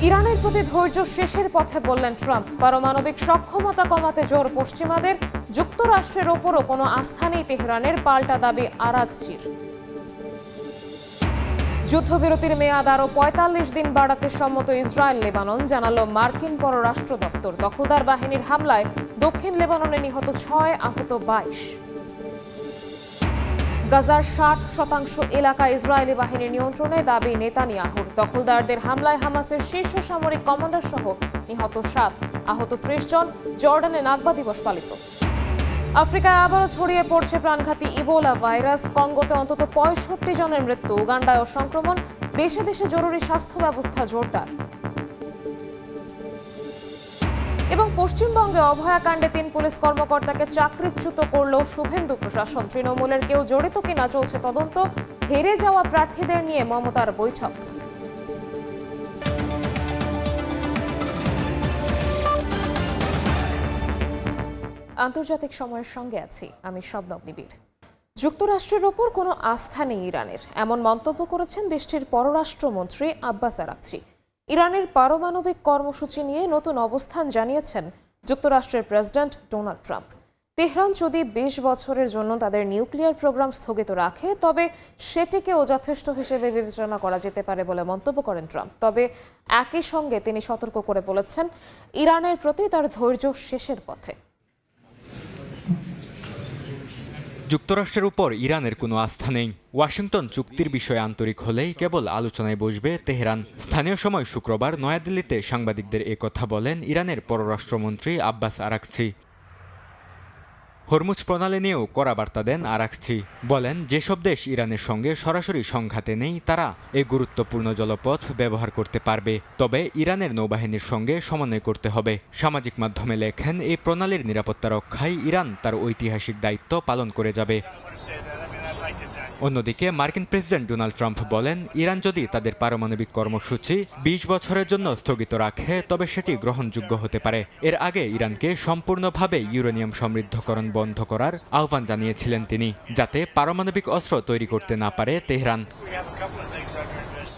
ইরানের প্রতি ধৈর্য শেষের পথে বললেন ট্রাম্প। পারমাণবিক সক্ষমতা কমাতে জোর পশ্চিমাদের, যুক্তরাষ্ট্রের ওপরও কোনো আস্থা নেই তেহরানের, পাল্টা দাবি আরাঘচির। যুদ্ধবিরতির মেয়াদ আরও ৪৫ দিন বাড়াতে সম্মত ইসরায়েল লেবানন, জানালো মার্কিন পররাষ্ট্র দফতর। দখলদার বাহিনীর হামলায় দক্ষিণ লেবাননে নিহত ৬, আহত ২২। গাজার ৬০% এলাকা ইসরায়েলি বাহিনীর নিয়ন্ত্রণে, দাবি নেতানিয়াহুর। দখলদারদের হামলায় হামাসের শীর্ষ সামরিক কমান্ডার সহ নিহত ৭, আহত ৩০ জন। জর্ডানে নাকবা দিবস পালিত। আফ্রিকায় আবারও ছড়িয়ে পড়ছে প্রাণঘাতী ইবোলা ভাইরাস। কঙ্গোতে অন্তত ৬৫ জনের মৃত্যু, উগান্ডায়ও সংক্রমণ। দেশে দেশে জরুরি স্বাস্থ্য ব্যবস্থা জোরদার। এবং পশ্চিমবঙ্গে অভয়াকাণ্ডে ৩ পুলিশ কর্মকর্তাকে চাকরিচ্যুত করল শুভেন্দু প্রশাসন। তৃণমূলের কেউ জড়িত কিনা চলছে তদন্ত। হেরে যাওয়া প্রার্থীদের নিয়ে মমতার বৈঠক। আন্তর্জাতিক সময়ের সঙ্গে আছি আমি শবনম নিবিড়। যুক্তরাষ্ট্রের ওপর কোনো আস্থা নেই ইরানের, এমন মন্তব্য করেছেন দেশটির পররাষ্ট্রমন্ত্রী আব্বাস আরাঘচি। ইরানের পারমাণবিক কর্মসূচি নিয়ে নতুন অবস্থান জানিয়েছেন যুক্তরাষ্ট্রের প্রেসিডেন্ট ডোনাল্ড ট্রাম্প। তেহরান যদি ২০ বছরের জন্য তাদের নিউক্লিয়ার প্রোগ্রাম স্থগিত রাখে, তবে সেটিকেও যথেষ্ট হিসেবে বিবেচনা করা যেতে পারে বলে মন্তব্য করেন ট্রাম্প। তবে একই সঙ্গে তিনি সতর্ক করে বলেছেন, ইরানের প্রতি তার ধৈর্য শেষের পথে। যুক্তরাষ্ট্রের উপর ইরানের কোনো আস্থা নেই। ওয়াশিংটন চুক্তির বিষয়ে আন্তরিক হলেই কেবল আলোচনায় বসবে তেহরান। স্থানীয় সময় শুক্রবার নয়াদিল্লিতে সাংবাদিকদের একথা বলেন ইরানের পররাষ্ট্রমন্ত্রী আব্বাস আরাঘচি। হরমুজ প্রণালী নিয়েও কড়া বার্তা দেন আরাঘচি। বলেন, যেসব দেশ ইরানের সঙ্গে সরাসরি সংঘাতে নেই তারা এই গুরুত্বপূর্ণ জলপথ ব্যবহার করতে পারবে, তবে ইরানের নৌবাহিনীর সঙ্গে সমন্বয় করতে হবে। সামাজিক মাধ্যমে লেখেন, এই প্রণালীর নিরাপত্তা রক্ষায় ইরান তার ঐতিহাসিক দায়িত্ব পালন করে যাবে। অন্যদিকে মার্কিন প্রেসিডেন্ট ডোনাল্ড ট্রাম্প বলেন, ইরান যদি তাদের পারমাণবিক কর্মসূচি ২০ বছরের জন্য স্থগিত রাখে তবে সেটি গ্রহণযোগ্য হতে পারে। এর আগে ইরানকে সম্পূর্ণভাবে ইউরেনিয়াম সমৃদ্ধকরণ বন্ধ করার আহ্বান জানিয়েছিলেন তিনি, যাতে পারমাণবিক অস্ত্র তৈরি করতে না পারে তেহরান।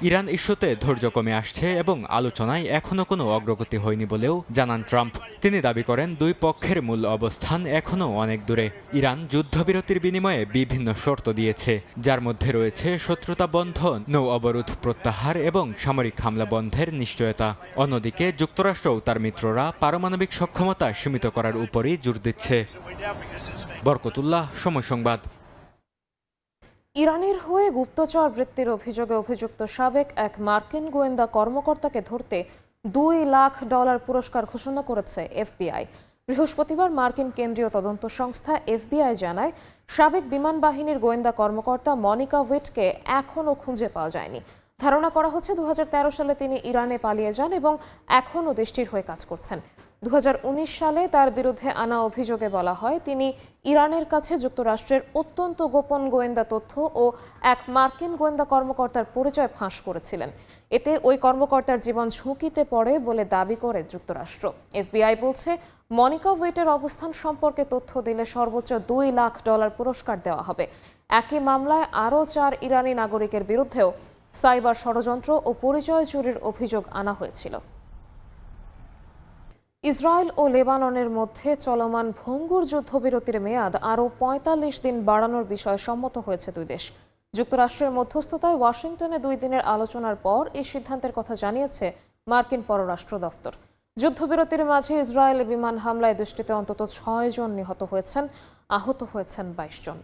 ইরান ইস্যুতে ধৈর্য কমে আসছে এবং আলোচনায় এখনও কোনো অগ্রগতি হয়নি বলেও জানান ট্রাম্প। তিনি দাবি করেন, দুই পক্ষের মূল অবস্থান এখনও অনেক দূরে। ইরান যুদ্ধবিরতির বিনিময়ে বিভিন্ন শর্ত দিয়েছে, যার মধ্যে রয়েছে শত্রুতা বন্ধ, নৌ অবরোধ প্রত্যাহার এবং সামরিক হামলা বন্ধের নিশ্চয়তা। অন্যদিকে যুক্তরাষ্ট্রও তার মিত্ররা পারমাণবিক সক্ষমতা সীমিত করার উপরই জোর দিচ্ছে। বরকতুল্লাহ, সময় সংবাদ। ইরানের হয়ে গুপ্তচর বৃত্তির অভিযোগে অভিযুক্ত সাবেক এক মার্কিন গোয়েন্দা কর্মকর্তাকে ধরতে $2 লাখ পুরস্কার ঘোষণা করেছে এফবিআই। বৃহস্পতিবার মার্কিন কেন্দ্রীয় তদন্ত সংস্থা এফবিআই জানায়, সাবেক বিমান বাহিনীর গোয়েন্দা কর্মকর্তা মনিকা উইটকে এখনও খুঁজে পাওয়া যায়নি। ধারণা করা হচ্ছে 2013 সালে তিনি ইরানে পালিয়ে যান এবং এখনও দেশটির হয়ে কাজ করছেন। 2019 সালে তার বিরুদ্ধে আনা অভিযোগে বলা হয়, তিনি ইরানের কাছে যুক্তরাষ্ট্রের অত্যন্ত গোপন গোয়েন্দা তথ্য ও এক মার্কিন গোয়েন্দা কর্মকর্তার পরিচয় ফাঁস করেছিলেন। এতে ওই কর্মকর্তার জীবন ঝুঁকিতে পড়ে বলে দাবি করে যুক্তরাষ্ট্র। এফবিআই বলছে, মনিকা উইটের অবস্থান সম্পর্কে তথ্য দিলে সর্বোচ্চ $2 লাখ পুরস্কার দেওয়া হবে। একই মামলায় আরও 4 ইরানি নাগরিকের বিরুদ্ধেও সাইবার ষড়যন্ত্র ও পরিচয় চুরির অভিযোগ আনা হয়েছিল। ইসরায়েল ও লেবাননের মধ্যে চলমান ভঙ্গুর যুদ্ধবিরতির মেয়াদ আরও ৪৫ দিন বাড়ানোর বিষয়ে সম্মত হয়েছে দুই দেশ। যুক্তরাষ্ট্রের মধ্যস্থতায় ওয়াশিংটনে 2 দিনের আলোচনার পর এই সিদ্ধান্তের কথা জানিয়েছে মার্কিন পররাষ্ট্র দফতর। যুদ্ধবিরতির মাঝে ইসরায়েলি বিমান হামলায় দেশটিতে অন্তত 6 জন নিহত হয়েছেন, আহত হয়েছেন 22 জন।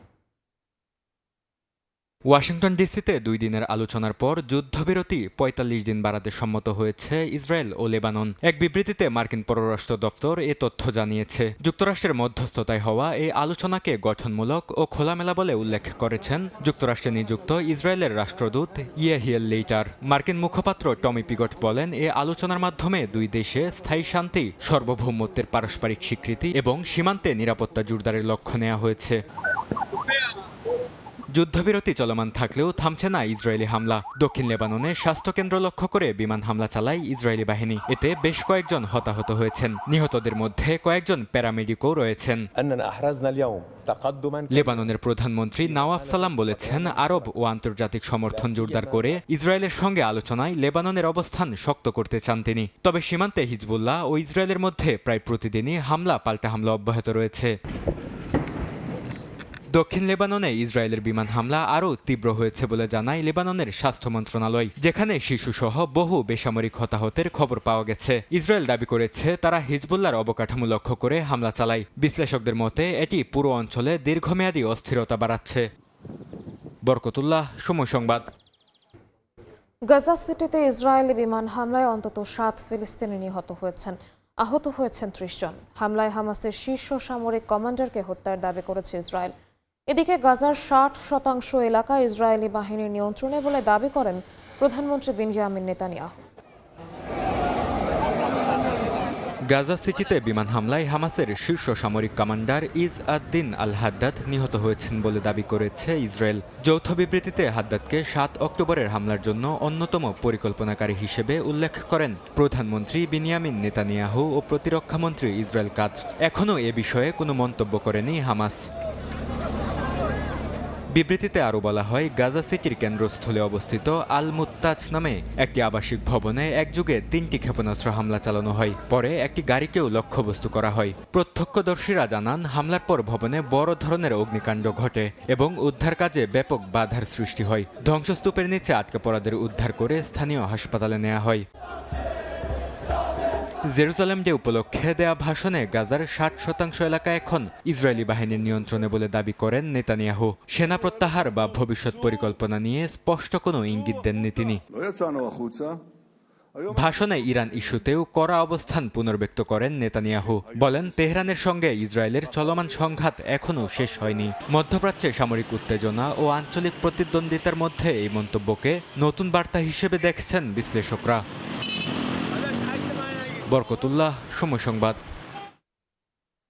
ওয়াশিংটন ডিসিতে 2 দিনের আলোচনার পর যুদ্ধবিরতি ৪৫ দিন বাড়াতে সম্মত হয়েছে ইসরায়েল ও লেবানন। এক বিবৃতিতে মার্কিন পররাষ্ট্র দপ্তর এ তথ্য জানিয়েছে। যুক্তরাষ্ট্রের মধ্যস্থতায় হওয়া এই আলোচনাকে গঠনমূলক ও খোলামেলা বলে উল্লেখ করেছেন যুক্তরাষ্ট্রে নিযুক্ত ইসরায়েলের রাষ্ট্রদূত ইয়েহিয়েল লেইটার। মার্কিন মুখপাত্র টমি পিগট বলেন, এ আলোচনার মাধ্যমে দুই দেশে স্থায়ী শান্তি, সার্বভৌমত্বের পারস্পরিক স্বীকৃতি এবং সীমান্তে নিরাপত্তা জোরদারের লক্ষ্য নেওয়া হয়েছে। যুদ্ধবিরতি চলমান থাকলেও থামছে না ইসরায়েলি হামলা। দক্ষিণ লেবাননে স্বাস্থ্যকেন্দ্র লক্ষ্য করে বিমান হামলা চালায় ইসরায়েলি বাহিনী। এতে বেশ কয়েকজন হতাহত হয়েছেন। নিহতদের মধ্যে কয়েকজন প্যারামেডিকও রয়েছেন। লেবাননের প্রধানমন্ত্রী নওয়াফ সালাম বলেছেন, আরব ও আন্তর্জাতিক সমর্থন জোরদার করে ইসরায়েলের সঙ্গে আলোচনায় লেবাননের অবস্থান শক্ত করতে চান তিনি। তবে সীমান্তে হিজবুল্লাহ ও ইসরায়েলের মধ্যে প্রায় প্রতিদিনই হামলা পাল্টা হামলা অব্যাহত রয়েছে। দক্ষিণ লেবাননে ইসরায়েলের বিমান হামলা আরও তীব্র হয়েছে বলে জানায় লেবাননের স্বাস্থ্য মন্ত্রণালয়, যেখানে শিশুসহ বহু বেসামরিক হতাহতের খবর পাওয়া গেছে। ইসরায়েল দাবি করেছে তারা হিজবুল্লাহর অবকাঠামো লক্ষ্য করে হামলা চালায়। বিশ্লেষকদের মতে এটি পুরো অঞ্চলে দীর্ঘমেয়াদী অস্থিরতা বাড়াচ্ছে। বরকতুল্লাহ, সময় সংবাদ। গাজা সিটিতে ইসরায়েলি বিমান হামলায় অন্তত ৭ ফিলিস্তিনি নিহত হয়েছেন, আহত হয়েছেন ৩০ জন। হামলায় হামাসের শীর্ষ সামরিক কমান্ডারকে হত্যার দাবি করেছে ইসরায়েল। এদিকে গাজার ৬০% এলাকা ইসরায়েলি বাহিনীর নিয়ন্ত্রণে বলে দাবি করেন প্রধানমন্ত্রী বেঞ্জামিন নেতানিয়াহু। গাজা সিটিতে বিমান হামলায় হামাসের শীর্ষ সামরিক কমান্ডার ইজ আদ-দিন আল হাদ্দাদ নিহত হয়েছেন বলে দাবি করেছে ইসরায়েল। যৌথ বিবৃতিতে হাদ্দাদকে ৭ অক্টোবরের হামলার জন্য অন্যতম পরিকল্পনাকারী হিসেবে উল্লেখ করেন প্রধানমন্ত্রী বেনিয়ামিন নেতানিয়াহু ও প্রতিরক্ষামন্ত্রী ইসরায়েল কাটজ। এখনও এ বিষয়ে কোনো মন্তব্য করেনি হামাস। বিবৃতিতে আরও বলা হয়, গাজা সিটির কেন্দ্রস্থলে অবস্থিত আল মুত্তাজ নামে একটি আবাসিক ভবনে একযোগে ৩টি ক্ষেপণাস্ত্র হামলা চালানো হয়। পরে একটি গাড়িকেও লক্ষ্যবস্তু করা হয়। প্রত্যক্ষদর্শীরা জানান, হামলার পর ভবনে বড় ধরনের অগ্নিকাণ্ড ঘটে এবং উদ্ধার কাজে ব্যাপক বাধার সৃষ্টি হয়। ধ্বংসস্তূপের নিচে আটকে পড়াদের উদ্ধার করে স্থানীয় হাসপাতালে নেওয়া হয়। জেরুজালেম ডে উপলক্ষে দেয়া ভাষণে গাজার ৬০% এলাকা এখন ইসরায়েলি বাহিনীর নিয়ন্ত্রণে বলে দাবি করেন নেতানিয়াহু। সেনা প্রত্যাহার বা ভবিষ্যৎ পরিকল্পনা নিয়ে স্পষ্ট কোনো ইঙ্গিত দেননি তিনি। ভাষণে ইরান ইস্যুতেও কড়া অবস্থান পুনর্ব্যক্ত করেন নেতানিয়াহু। বলেন, তেহরানের সঙ্গে ইসরায়েলের চলমান সংঘাত এখনও শেষ হয়নি। মধ্যপ্রাচ্যে সামরিক উত্তেজনা ও আঞ্চলিক প্রতিদ্বন্দ্বিতার মধ্যে এই মন্তব্যকে নতুন বার্তা হিসেবে দেখছেন বিশ্লেষকরা। বরকতুল্লাহ, সময় সংবাদ।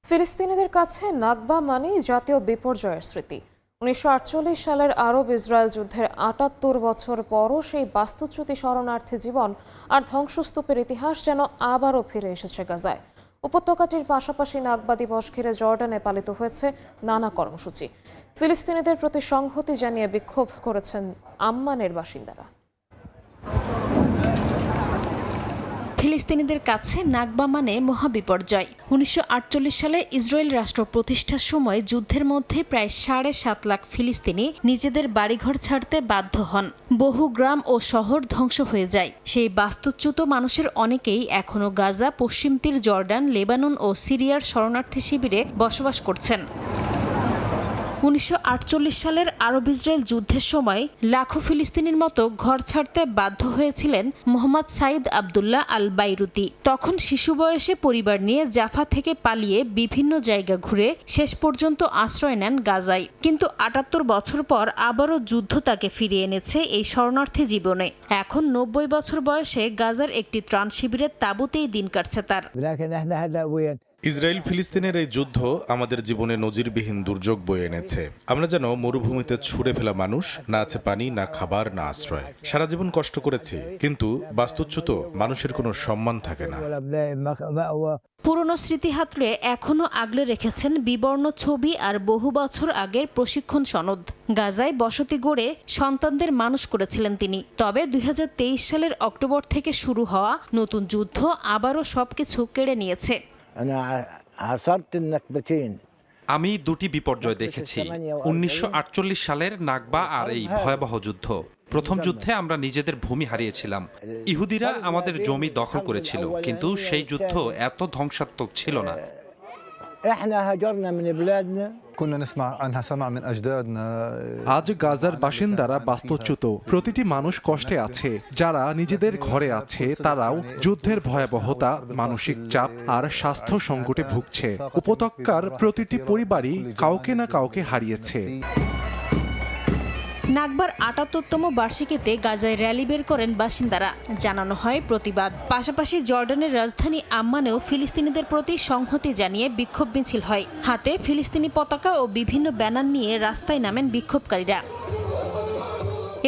ফিলিস্তিনিদের কাছে নাকবা মানেই জাতীয় বিপর্যয়ের স্মৃতি। ১৯৪৮ সালের আরব ইসরায়েল যুদ্ধের ৭৮ বছর পরও সেই বাস্তুচ্যুতি শরণার্থী জীবন আর ধ্বংসস্তূপের ইতিহাস যেন আবারও ফিরে এসেছে গাজায়। উপত্যকাটির পাশাপাশি নাকবা দিবস ঘিরে জর্ডানে পালিত হয়েছে নানা কর্মসূচি। ফিলিস্তিনিদের প্রতি সংহতি জানিয়ে বিক্ষোভ করেছেন আম্মানের বাসিন্দারা। ফিলিস্তিনিদের কাছে নাকবা মানে মহাবিপর্যয়। ১৯৪৮ সালে ইসরায়েল রাষ্ট্র প্রতিষ্ঠার সময় যুদ্ধের মধ্যে প্রায় ৭.৫ লাখ ফিলিস্তিনি নিজেদের বাড়িঘর ছাড়তে বাধ্য হন। বহু গ্রাম ও শহর ধ্বংস হয়ে যায়। সেই বাস্তুচ্যুত মানুষের অনেকেই এখনও গাজা, পশ্চিম তীর, জর্ডান, লেবানন ও সিরিয়ার শরণার্থী শিবিরে বসবাস করছেন। ১৯৪৮ সালের আরব ইসরায়েল যুদ্ধের সময় লাখো ফিলিস্তিনির মতো ঘর ছাড়তে বাধ্য হয়েছিলেন মোহাম্মদ সাইদ আবদুল্লাহ আল বাইরুতি। তখন শিশু বয়সে পরিবার নিয়ে জাফা থেকে পালিয়ে বিভিন্ন জায়গা ঘুরে শেষ পর্যন্ত আশ্রয় নেন গাজায়। কিন্তু ৭৮ বছর পর আবারও যুদ্ধ তাকে ফিরিয়ে এনেছে এই শরণার্থী জীবনে। এখন ৯০ বছর বয়সে গাজার একটি ত্রাণ শিবিরের তাঁবুতেই দিন কাটছে তার। ইসরায়েল ফিলিস্তিনের এই যুদ্ধ আমাদের জীবনে নজিরবিহীন দুর্যোগ বয়ে এনেছে। আমরা যেন মরুভূমিতে ছুঁড়ে ফেলা মানুষ, না আছে পানি, না খাবার, না আশ্রয়। সারা জীবন কষ্ট করেছি, কিন্তু বাস্তুচ্যুত মানুষের কোনো সম্মান থাকে না। পুরনো স্মৃতি হাতড়ে এখনো আগলে রেখেছেন বিবর্ণ ছবি আর বহু বছর আগের প্রশিক্ষণ সনদ। গাজায় বসতি গড়ে সন্তানদের মানুষ করেছিলেন তিনি। তবে ২০২৩ সালের অক্টোবর থেকে শুরু হওয়া নতুন যুদ্ধ আবারও সবকিছু কেড়ে নিয়েছে। আমি দুটি বিপর্যয় দেখেছি, ১৯৪৮ সালের নাকবা আর এই ভয়াবহ যুদ্ধ। প্রথম যুদ্ধে আমরা নিজেদের ভূমি হারিয়েছিলাম। ইহুদিরা আমাদের জমি দখল করেছিল, কিন্তু সেই যুদ্ধ এত ধ্বংসাত্মক ছিল না। আজ গাজার বাসিন্দারা বাস্তুচ্যুত। প্রতিটি মানুষ কষ্টে আছে। যারা নিজেদের ঘরে আছে তারাও যুদ্ধের ভয়াবহতা, মানসিক চাপ আর স্বাস্থ্য সংকটে ভুগছে। উপত্যকার প্রতিটি পরিবারই কাউকে না কাউকে হারিয়েছে। নাকবার ৭৮তম বার্ষিকীতে গাজায় র্যালি বের করেন বাসিন্দারা, জানানো হয় প্রতিবাদ। পাশাপাশি জর্ডানের রাজধানী আম্মানেও ফিলিস্তিনিদের প্রতি সংহতি জানিয়ে বিক্ষোভ মিছিল হয়। হাতে ফিলিস্তিনি পতাকা ও বিভিন্ন ব্যানার নিয়ে রাস্তায় নামেন বিক্ষোভকারীরা।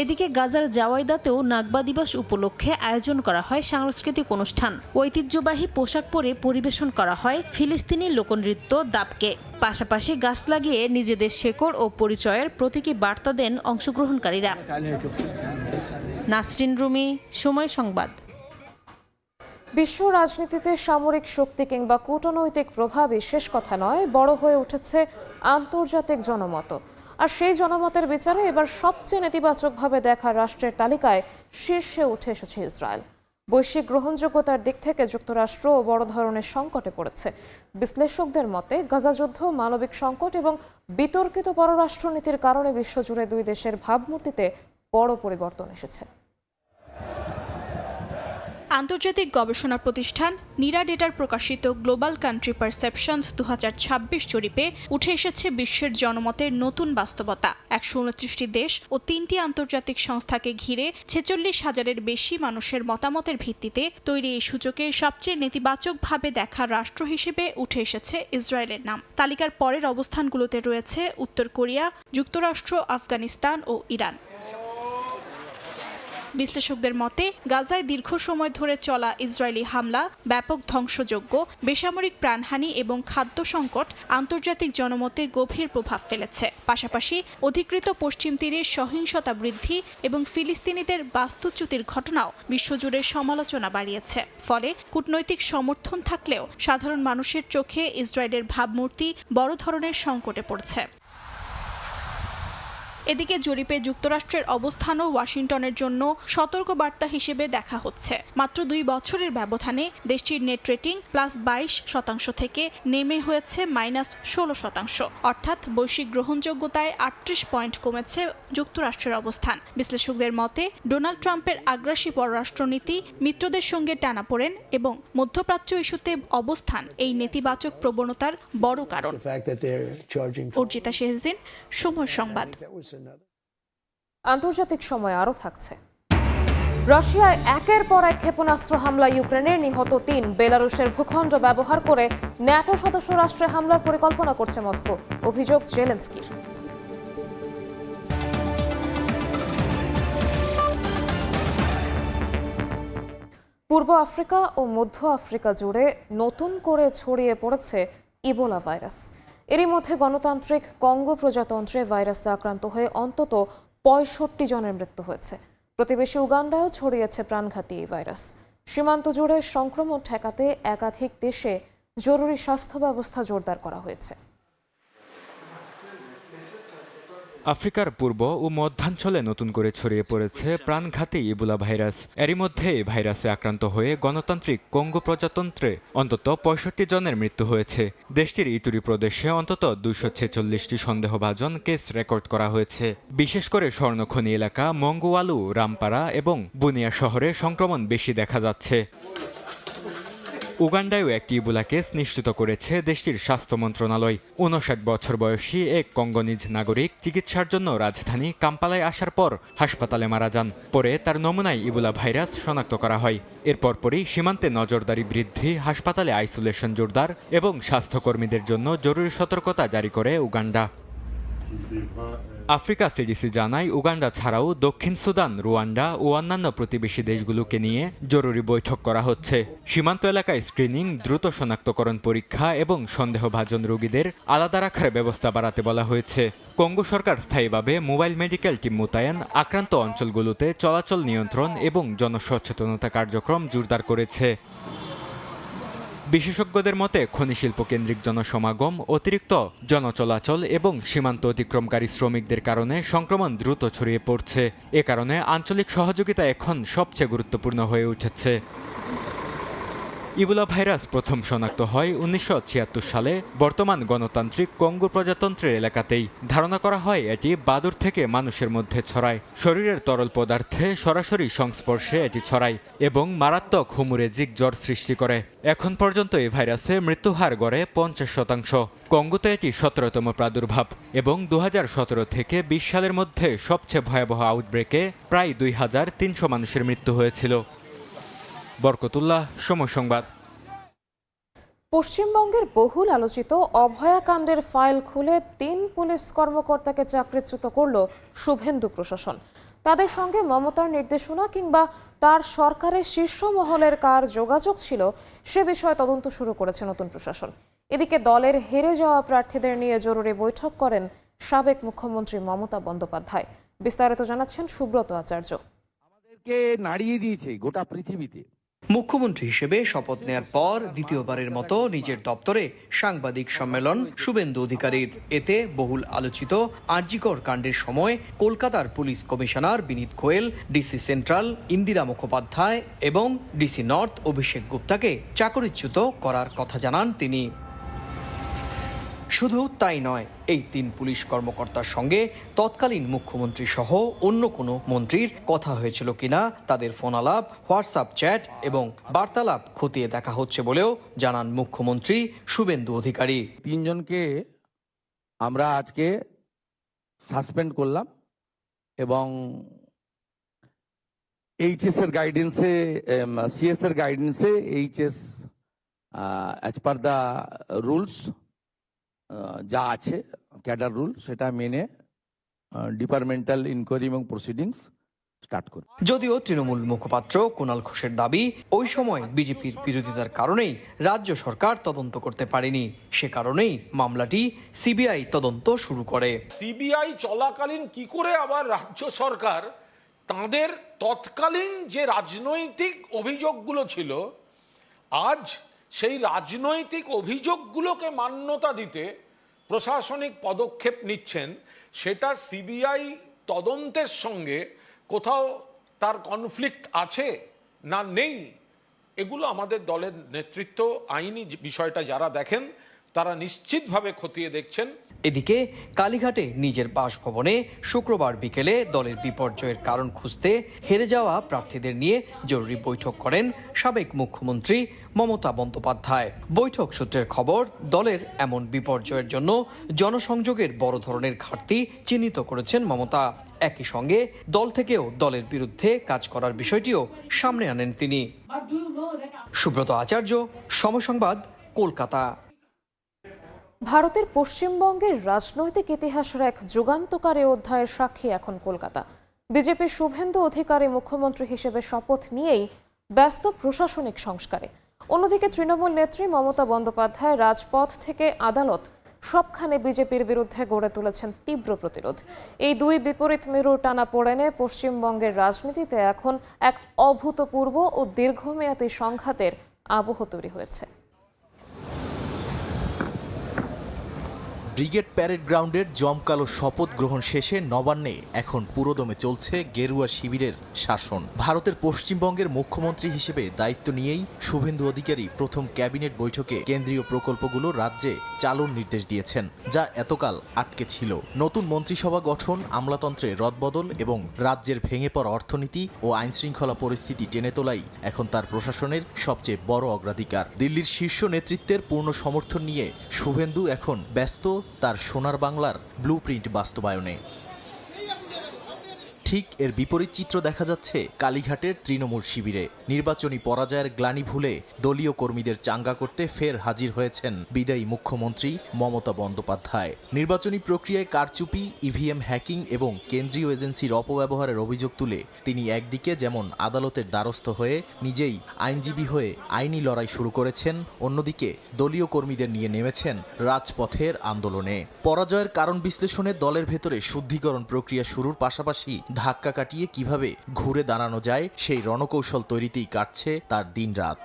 এদিকে গাজার জাওয়াইদাতেও নাকবা দিবস উপলক্ষে আয়োজন করা হয় সাংস্কৃতিক অনুষ্ঠান। ঐতিহ্যবাহী পোশাক পরে পরিবেশন করা হয় ফিলিস্তিনি লোকনৃত্য দাবকে। পাশাপাশি গাছ লাগিয়ে নিজেদের শেকড় ও পরিচয়ের প্রতীকী বার্তা দেন অংশগ্রহণকারীরা। নাসরিন রুমি, সময় সংবাদ। বিশ্ব রাজনীতিতে সামরিক শক্তি কিংবা কূটনৈতিক প্রভাবই শেষ কথা নয়, বড় হয়ে উঠেছে আন্তর্জাতিক জনমত। আর সেই জনমতের বিচারে এবার সবচেয়ে নেতিবাচকভাবে দেখা রাষ্ট্রের তালিকায় শীর্ষে উঠে এসেছে ইসরায়েল। বৈশ্বিক গ্রহণযোগ্যতার দিক থেকে যুক্তরাষ্ট্রও বড় ধরনের সংকটে পড়েছে। বিশ্লেষকদের মতে গাজা যুদ্ধ, মানবিক সংকট এবং বিতর্কিত পররাষ্ট্রনীতির কারণে বিশ্বজুড়ে দুই দেশের ভাবমূর্তিতে বড় পরিবর্তন এসেছে। আন্তর্জাতিক গবেষণা প্রতিষ্ঠান নিরাডেটার প্রকাশিত গ্লোবাল কান্ট্রি পারসেপশনস 2026 জরিপে উঠে এসেছে বিশ্বের জনমতের নতুন বাস্তবতা। 129টি দেশ ও 3টি আন্তর্জাতিক সংস্থাকে ঘিরে 46,000-এর বেশি মানুষের মতামতের ভিত্তিতে তৈরি এই সূচকে সবচেয়ে নেতিবাচকভাবে দেখা রাষ্ট্র হিসেবে উঠে এসেছে ইসরায়েলের নাম। তালিকার পরের অবস্থানগুলোতে রয়েছে উত্তর কোরিয়া, যুক্তরাষ্ট্র, আফগানিস্তান ও ইরান। বিশ্লেষকদের মতে গাজায় দীর্ঘ সময় ধরে চলা ইসরায়েলি হামলা, ব্যাপক ধ্বংসযজ্ঞ, বেসামরিক প্রাণহানি এবং খাদ্য সংকট আন্তর্জাতিক জনমতে গভীর প্রভাব ফেলেছে। পাশাপাশি অধিকৃত পশ্চিম তীরে সহিংসতা বৃদ্ধি এবং ফিলিস্তিনিদের বাস্তুচ্যুতির ঘটনাও বিশ্বজুড়ে সমালোচনা বাড়িয়েছে। ফলে কূটনৈতিক সমর্থন থাকলেও সাধারণ মানুষের চোখে ইসরায়েলের ভাবমূর্তি বড় ধরনের সংকটে পড়ছে। এদিকে জরিপে যুক্তরাষ্ট্রের অবস্থানও ওয়াশিংটনের জন্য সতর্কবার্তা হিসেবে দেখা হচ্ছে। মাত্র 2 বছরের ব্যবধানে দেশটির নেট রেটিং +22% থেকে নেমে হয়েছে -16%। অর্থাৎ বৈশ্বিক গ্রহণযোগ্যতায় 38 পয়েন্ট কমেছে যুক্তরাষ্ট্রের অবস্থান। বিশ্লেষকদের মতে ডোনাল্ড ট্রাম্পের আগ্রাসী পররাষ্ট্রনীতি, মিত্রদের সঙ্গে টানাপোড়েন এবং মধ্যপ্রাচ্য ইস্যুতে অবস্থান এই নেতিবাচক প্রবণতার বড় কারণ। অর্জিতা শেহজিন, সময় সংবাদ। আন্তর্জাতিক সময় আরও থাকছে। রাশিয়ায় একের পর এক ক্ষেপণাস্ত্র হামলা, ইউক্রেনের নিহত 3। বেলারুশের ভূখণ্ড ব্যবহার করে ন্যাটো সদস্য রাষ্ট্রে হামলার পরিকল্পনা করছে মস্কো, অভিযোগ জেলেনস্কির। পূর্ব আফ্রিকা ও মধ্য আফ্রিকা জুড়ে নতুন করে ছড়িয়ে পড়েছে ইবোলা ভাইরাস। এরই মধ্যে গণতান্ত্রিক কঙ্গো প্রজাতন্ত্রে ভাইরাসে আক্রান্ত হয়ে অন্তত 65 জনের মৃত্যু হয়েছে। প্রতিবেশী উগান্ডায়ও ছড়িয়েছে প্রাণঘাতী এই ভাইরাস। সীমান্ত জুড়ে সংক্রমণ ঠেকাতে একাধিক দেশে জরুরি স্বাস্থ্য ব্যবস্থা জোরদার করা হয়েছে। আফ্রিকার পূর্ব ও মধ্যাঞ্চলে নতুন করে ছড়িয়ে পড়েছে প্রাণঘাতী ইবোলা ভাইরাস। এরই মধ্যে এই ভাইরাসে আক্রান্ত হয়ে গণতান্ত্রিক কঙ্গো প্রজাতন্ত্রে অন্তত 65 জনের মৃত্যু হয়েছে। দেশটির ইতুরি প্রদেশে অন্তত 246টি সন্দেহভাজন কেস রেকর্ড করা হয়েছে। বিশেষ করে স্বর্ণখনি এলাকা মঙ্গোয়ালু, রামপারা এবং বুনিয়া শহরে সংক্রমণ বেশি দেখা যাচ্ছে। উগান্ডায়ও একটি ইবোলা কেস নিশ্চিত করেছে দেশটির স্বাস্থ্য মন্ত্রণালয়। 59 বছর বয়সী এক কঙ্গোনিজ নাগরিক চিকিৎসার জন্য রাজধানী কাম্পালায় আসার পর হাসপাতালে মারা যান। পরে তার নমুনায় ইবোলা ভাইরাস শনাক্ত করা হয়। এরপর পরই সীমান্তে নজরদারি বৃদ্ধি, হাসপাতালে আইসোলেশন জোরদার এবং স্বাস্থ্যকর্মীদের জন্য জরুরি সতর্কতা জারি করে উগান্ডা। আফ্রিকা সিডিসি জানায় উগান্ডা ছাড়াও দক্ষিণ সুদান, রুয়ান্ডা ও অন্যান্য প্রতিবেশী দেশগুলোকে নিয়ে জরুরি বৈঠক করা হচ্ছে। সীমান্ত এলাকায় স্ক্রিনিং, দ্রুত শনাক্তকরণ পরীক্ষা এবং সন্দেহভাজন রোগীদের আলাদা রাখার ব্যবস্থা বাড়াতে বলা হয়েছে। কঙ্গো সরকার স্থায়ীভাবে মোবাইল মেডিকেল টিম মোতায়েন, আক্রান্ত অঞ্চলগুলোতে চলাচল নিয়ন্ত্রণ এবং জনসচেতনতা কার্যক্রম জোরদার করেছে। বিশেষজ্ঞদের মতে খনি শিল্প কেন্দ্রিক জনসমাগম, অতিরিক্ত জনচলাচল এবং সীমান্ত অতিক্রমকারী শ্রমিকদের কারণে সংক্রমণ দ্রুত ছড়িয়ে পড়ছে। এ কারণে আঞ্চলিক সহযোগিতা এখন সবচেয়ে গুরুত্বপূর্ণ হয়ে উঠেছে। ইবোলা ভাইরাস প্রথম শনাক্ত হয় 1976 সালে বর্তমান গণতান্ত্রিক কঙ্গো প্রজাতন্ত্রের এলাকাতেই। ধারণা করা হয় এটি বাদুড় থেকে মানুষের মধ্যে ছড়ায়। শরীরের তরল পদার্থে সরাসরি সংস্পর্শে এটি ছড়ায় এবং মারাত্মক হিমোরেজিক জ্বর সৃষ্টি করে। এখন পর্যন্ত এই ভাইরাসে মৃত্যুহার গড়ে 50%। কঙ্গোতে এটি 17তম প্রাদুর্ভাব এবং 2017 থেকে 20 সালের মধ্যে সবচেয়ে ভয়াবহ আউটব্রেকে প্রায় 2300 মানুষের মৃত্যু হয়েছিল। বরকতুল্লাহ, সময় সংবাদ। পশ্চিমবঙ্গের বহুল আলোচিত অভয়াকাণ্ডের ফাইল খুলে 3 পুলিশ কর্মকর্তাকে চাকরিচ্যুত করল শুভেন্দু প্রশাসন। তাদের সঙ্গে মমতার নির্দেশনা কিংবা তার সরকারের শীর্ষ মহলের কার যোগাযোগ ছিল সে বিষয়ে তদন্ত শুরু করেছে নতুন প্রশাসন। এদিকে দলের হেরে যাওয়া প্রার্থীদের নিয়ে জরুরি বৈঠক করেন সাবেক মুখ্যমন্ত্রী মমতা বন্দ্যোপাধ্যায়। বিস্তারিত জানাচ্ছেন সুব্রত আচার্য। আমাদেরকে নাড়িয়ে দিয়েছে গোটা পৃথিবীতে। মুখ্যমন্ত্রী হিসেবে শপথ নেয়ার পর দ্বিতীয়বারের মতো নিজের দপ্তরে সাংবাদিক সম্মেলন শুভেন্দু অধিকারীর। এতে বহুল আলোচিত আরজিকর কাণ্ডের সময় কলকাতার পুলিশ কমিশনার বিনীত গোয়েল, ডিসি সেন্ট্রাল ইন্দিরা মুখোপাধ্যায় এবং ডিসি নর্থ অভিষেক গুপ্তাকে চাকরিচ্যুত করার কথা জানান তিনি। শুধু তাই নয়, এই 3 পুলিশ কর্মকর্তার সঙ্গে তৎকালীন মুখ্যমন্ত্রী সহ অন্য কোনো মন্ত্রীর কথা হয়েছিল কিনা তাদের ফোন আলাপ, হোয়াটসঅ্যাপ চ্যাট এবং বার্তালাপ খতিয়ে দেখা হচ্ছে বলেও জানান মুখ্যমন্ত্রী শুভেন্দু অধিকারী। 3 জনকে আমরা আজকে সাসপেন্ড করলাম এবং এইচএস এর গাইডেন্সে, সিএস এর গাইডেন্সে HS as per the rules যা আছে ক্যাডার রুল সেটা মেনে ডিপার্টমেন্টাল ইনকোয়ারি এবং প্রসিডিংস স্টার্ট করে। যদিও তৃণমূল মুখপাত্র কুণাল ঘোষের দাবি, ওই সময় বিজেপির বিরোধিতার কারণেই রাজ্য সরকার তদন্ত করতে পারেনি, সে কারণেই মামলাটি সিবিআই তদন্ত শুরু করে। সিবিআই চলাকালীন কি করে আবার রাজ্য সরকার তাদের তৎকালীন যে রাজনৈতিক অভিযোগগুলো ছিল, আজ সেই রাজনৈতিক অভিযোগগুলোকে মান্যতা দিতে প্রশাসনিক পদক্ষেপ নিচ্ছেন, সেটা সিবিআই তদন্তের সঙ্গে কোথাও তার কনফ্লিক্ট আছে না নেই, এগুলো আমাদের দলের নেতৃত্ব, আইনি বিষয়টা যারা দেখেন তারা নিশ্চিতভাবে খতিয়ে দেখছেন। এদিকে কালীঘাটে নিজের বাসভবনে শুক্রবার বিকেলে দলের বিপর্যয়ের কারণ খুঁজতে হেরে যাওয়া প্রার্থীদের নিয়ে জরুরি বৈঠক করেন সাবেক মুখ্যমন্ত্রী মমতা বন্দ্যোপাধ্যায়। বৈঠক সূত্রের খবর, দলের এমন বিপর্যয়ের জন্য জনসংযোগের বড় ধরনের ঘাটতি চিহ্নিত করেছেন মমতা। একই সঙ্গে দল থেকেও দলের বিরুদ্ধে কাজ করার বিষয়টিও সামনে আনেন তিনি। সুব্রত আচার্য, সময় সংবাদ, কলকাতা। ভারতের পশ্চিমবঙ্গের রাজনৈতিক ইতিহাসের এক যুগান্তকারী অধ্যায়ের সাক্ষী এখন কলকাতা। বিজেপির শুভেন্দু অধিকারী মুখ্যমন্ত্রী হিসেবে শপথ নিয়েই ব্যস্ত প্রশাসনিক সংস্কারে। অন্যদিকে তৃণমূল নেত্রী মমতা বন্দ্যোপাধ্যায় রাজপথ থেকে আদালত সবখানে বিজেপির বিরুদ্ধে গড়ে তুলেছেন তীব্র প্রতিরোধ। এই 2 বিপরীত মেরুর টানাপোড়েনে পশ্চিমবঙ্গের রাজনীতিতে এখন এক অভূতপূর্ব ও দীর্ঘমেয়াদী সংঘাতের আবহ তৈরি হয়েছে। ব্রিগেড প্যারেড গ্রাউন্ডের জমকালো শপথ গ্রহণ শেষে নবান্নে এখন পুরোদমে চলছে গেরুয়া শিবিরের শাসন। ভারতের পশ্চিমবঙ্গের মুখ্যমন্ত্রী হিসেবে দায়িত্ব নিয়েই শুভেন্দু অধিকারী প্রথম ক্যাবিনেট বৈঠকে কেন্দ্রীয় প্রকল্পগুলো রাজ্যে চালুর নির্দেশ দিয়েছেন, যা এতকাল আটকে ছিল। নতুন মন্ত্রিসভা গঠন, আমলাতন্ত্রে রদবদল এবং রাজ্যের ভেঙে পড়া অর্থনীতি ও আইনশৃঙ্খলা পরিস্থিতি টেনে তোলাই এখন তার প্রশাসনের সবচেয়ে বড় অগ্রাধিকার। দিল্লির শীর্ষ নেতৃত্বের পূর্ণ সমর্থন নিয়ে শুভেন্দু এখন ব্যস্ত তার সোনার বাংলার ব্লুপ্রিন্ট বাস্তবায়নে। ঠিক এর বিপরীত চিত্র দেখা যাচ্ছে কালীঘাটের তৃণমূল শিবিরে। নির্বাচনী পরাজয়ের গ্লানি ভুলে দলীয় কর্মীদের চাঙ্গা করতে ফের হাজির হয়েছেন বিদায়ী মুখ্যমন্ত্রী মমতা বন্দ্যোপাধ্যায়। নির্বাচনী প্রক্রিয়ায় কারচুপি, ইভিএম হ্যাকিং এবং কেন্দ্রীয় এজেন্সির অপব্যবহারের অভিযোগ তুলে তিনি একদিকে যেমন আদালতের দ্বারস্থ হয়ে নিজেই আইনজীবী হয়ে আইনি লড়াই শুরু করেছেন, অন্যদিকে দলীয় কর্মীদের নিয়ে নেমেছেন রাজপথের আন্দোলনে। পরাজয়ের কারণ বিশ্লেষণে দলের ভেতরে শুদ্ধিকরণ প্রক্রিয়া শুরুর পাশাপাশি ধাক্কা কাটিয়ে কিভাবে ঘুরে দাঁড়ানো যায় সেই রণকৌশল তৈরিতেই কাটছে তার দিনরাত।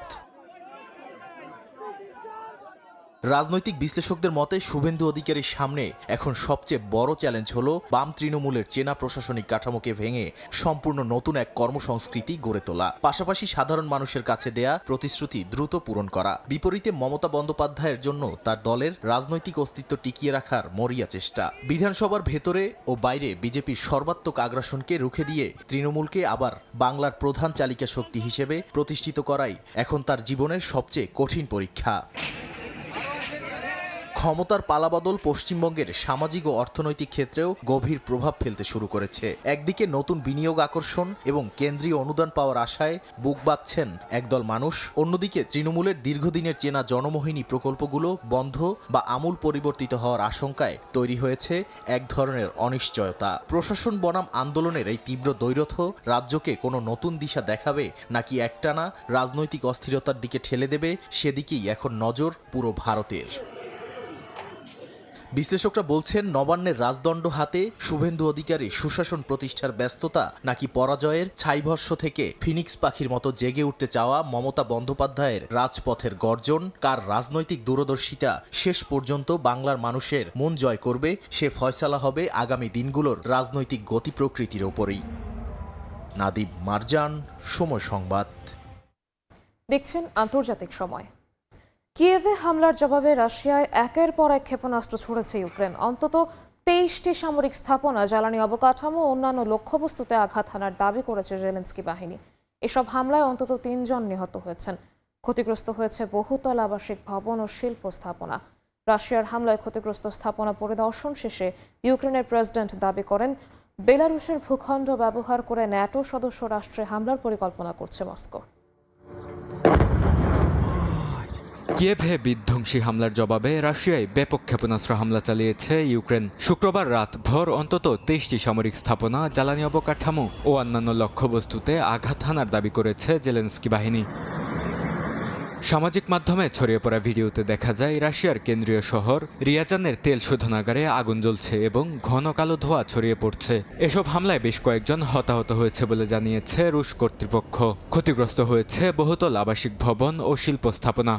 রাজনৈতিক বিশ্লেষকদের মতে শুভেন্দু অধিকারীর সামনে এখন সবচেয়ে বড় চ্যালেঞ্জ হলো বাম তৃণমূলের চেনা প্রশাসনিক কাঠামোকে ভেঙে সম্পূর্ণ নতুন এক কর্মসংস্কৃতি গড়ে তোলা, পাশাপাশি সাধারণ মানুষের কাছে দেয়া প্রতিশ্রুতি দ্রুত পূরণ করা। বিপরীতে মমতা বন্দ্যোপাধ্যায়ের জন্য তার দলের রাজনৈতিক অস্তিত্ব টিকিয়ে রাখার মরিয়া চেষ্টা। বিধানসভার ভেতরে ও বাইরে বিজেপির সর্বাত্মক আগ্রাসনকে রুখে দিয়ে তৃণমূলকে আবার বাংলার প্রধান চালিকা শক্তি হিসেবে প্রতিষ্ঠিত করাই এখন তার জীবনের সবচেয়ে কঠিন পরীক্ষা। ক্ষমতার পালাবদল পশ্চিমবঙ্গের সামাজিক ও অর্থনৈতিক ক্ষেত্রেও গভীর প্রভাব ফেলতে শুরু করেছে। একদিকে নতুন বিনিয়োগ আকর্ষণ এবং কেন্দ্রীয় অনুদান পাওয়ার আশায় বুক বাঁধছেন একদল মানুষ, অন্যদিকে তৃণমূলের দীর্ঘদিনের চেনা জনমোহিনী প্রকল্পগুলো বন্ধ বা আমূল পরিবর্তিত হওয়ার আশঙ্কায় তৈরি হয়েছে এক ধরনের অনিশ্চয়তা। প্রশাসন বনাম আন্দোলনের এই তীব্র দ্বৈরথ রাজ্যকে কোনো নতুন দিশা দেখাবে নাকি একটানা রাজনৈতিক অস্থিরতার দিকে ঠেলে দেবে, সেদিকেই এখন নজর পুরো ভারতের। বিশ্লেষকরা বলছেন, নবান্নের রাজদণ্ড হাতে শুভেন্দু অধিকারী সুশাসন প্রতিষ্ঠার ব্যস্ততা নাকি পরাজয়ের ছাইভস্য থেকে ফিনিক্স পাখির মতো জেগে উঠতে চাওয়া মমতা বন্দ্যোপাধ্যায়ের রাজপথের গর্জন, কার রাজনৈতিক দূরদর্শিতা শেষ পর্যন্ত বাংলার মানুষের মন জয় করবে, সে ফয়সালা হবে আগামী দিনগুলোর রাজনৈতিক গতি প্রকৃতির ওপরেই। নাদিব মারজান, সময় সংবাদ। দেখছেন আন্তর্জাতিক সময়। কিয়েভে হামলার জবাবে রাশিয়ায় একের পর এক ক্ষেপণাস্ত্র ছুড়েছে ইউক্রেন। অন্তত 23টি সামরিক স্থাপনা, জ্বালানি অবকাঠামো ও অন্যান্য লক্ষ্যবস্তুতে আঘাত হানার দাবি করেছে জেলেনস্কি বাহিনী। এসব হামলায় অন্তত 3 জন নিহত হয়েছেন। ক্ষতিগ্রস্ত হয়েছে বহুতল আবাসিক ভবন ও শিল্প স্থাপনা। রাশিয়ার হামলায় ক্ষতিগ্রস্ত স্থাপনা পরিদর্শন শেষে ইউক্রেনের প্রেসিডেন্ট দাবি করেন, বেলারুশের ভূখণ্ড ব্যবহার করে ন্যাটো সদস্য রাষ্ট্রে হামলার পরিকল্পনা করছে মস্কো। কিয়েভে বিধ্বংসী হামলার জবাবে রাশিয়ায় ব্যাপক ক্ষেপণাস্ত্র হামলা চালিয়েছে ইউক্রেন। শুক্রবার রাতভর অন্তত 23টি সামরিক স্থাপনা, জ্বালানি অবকাঠামো ও অন্যান্য লক্ষ্যবস্তুতে আঘাত হানার দাবি করেছে জেলেনস্কি বাহিনী। সামাজিক মাধ্যমে ছড়িয়ে পড়া ভিডিওতে দেখা যায় রাশিয়ার কেন্দ্রীয় শহর রিয়াজানের তেল শোধনাগারে আগুন জ্বলছে এবং ঘন কালো ধোঁয়া ছড়িয়ে পড়ছে। এসব হামলায় বেশ কয়েকজন হতাহত হয়েছে বলে জানিয়েছে রুশ কর্তৃপক্ষ। ক্ষতিগ্রস্ত হয়েছে বহুতল আবাসিক ভবন ও শিল্প স্থাপনা।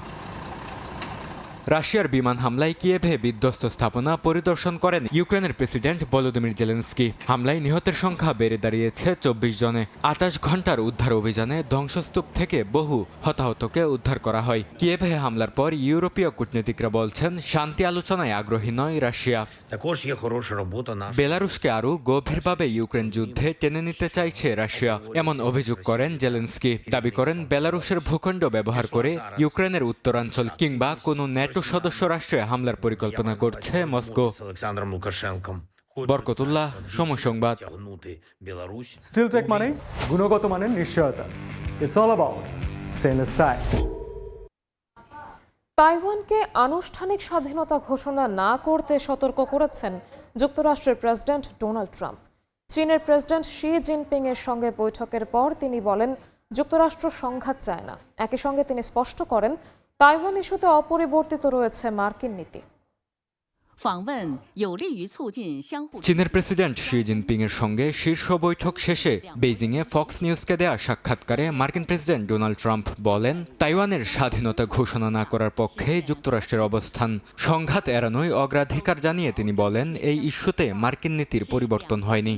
রাশিয়ার বিমান হামলায় কিয়েভে বিধ্বস্ত স্থাপনা পরিদর্শন করেন ইউক্রেনের প্রেসিডেন্ট ভলোদিমির জেলেনস্কি। হামলায় নিহতের সংখ্যা বেড়ে দাঁড়িয়েছে 24 জনে। 28 ঘন্টার উদ্ধার অভিযানে ধ্বংসস্তূপ থেকে বহু হতাহতকে উদ্ধার করা হয়। কিয়েভে হামলার পর ইউরোপীয় কূটনীতিকরা বলছেন, শান্তি আলোচনায় আগ্রহী নয় রাশিয়া। বেলারুশকে আরও গভীরভাবে ইউক্রেন যুদ্ধে টেনে নিতে চাইছে রাশিয়া, এমন অভিযোগ করেন জেলেনস্কি। দাবি করেন, বেলারুশের ভূখণ্ড ব্যবহার করে ইউক্রেনের উত্তরাঞ্চল কিংবা কোনো ন্যাটো সদস্য রাষ্ট্রে হামলার পরিকল্পনা করছে মস্কো। বরকতুল্লাহ, সময় সংবাদ। স্টিলটেক মানে গুণগত মানের নিশ্চয়তা। It's all about stainless style. তাইওয়ানকে আনুষ্ঠানিক স্বাধীনতা ঘোষণা না করতে সতর্ক করেছেন যুক্তরাষ্ট্রের প্রেসিডেন্ট ডোনাল্ড ট্রাম্প। চীনের প্রেসিডেন্ট শি জিনপিং এর সঙ্গে বৈঠকের পর তিনি বলেন, যুক্তরাষ্ট্র সংঘাত চায় না। একই সঙ্গে তিনি স্পষ্ট করেন, তাইওয়ান ইস্যুতে অপরিবর্তিত রয়েছে মার্কিন নীতি। চীনের প্রেসিডেন্ট শি জিনপিং এর সঙ্গে শীর্ষ বৈঠক শেষে বেইজিংয়ে ফক্স নিউজকে দেয়া সাক্ষাৎকারে মার্কিন প্রেসিডেন্ট ডোনাল্ড ট্রাম্প বলেন, তাইওয়ানের স্বাধীনতা ঘোষণা না করার পক্ষে যুক্তরাষ্ট্রের অবস্থান। সংঘাত এড়ানোই অগ্রাধিকার জানিয়ে তিনি বলেন, এই ইস্যুতে মার্কিন নীতির পরিবর্তন হয়নি।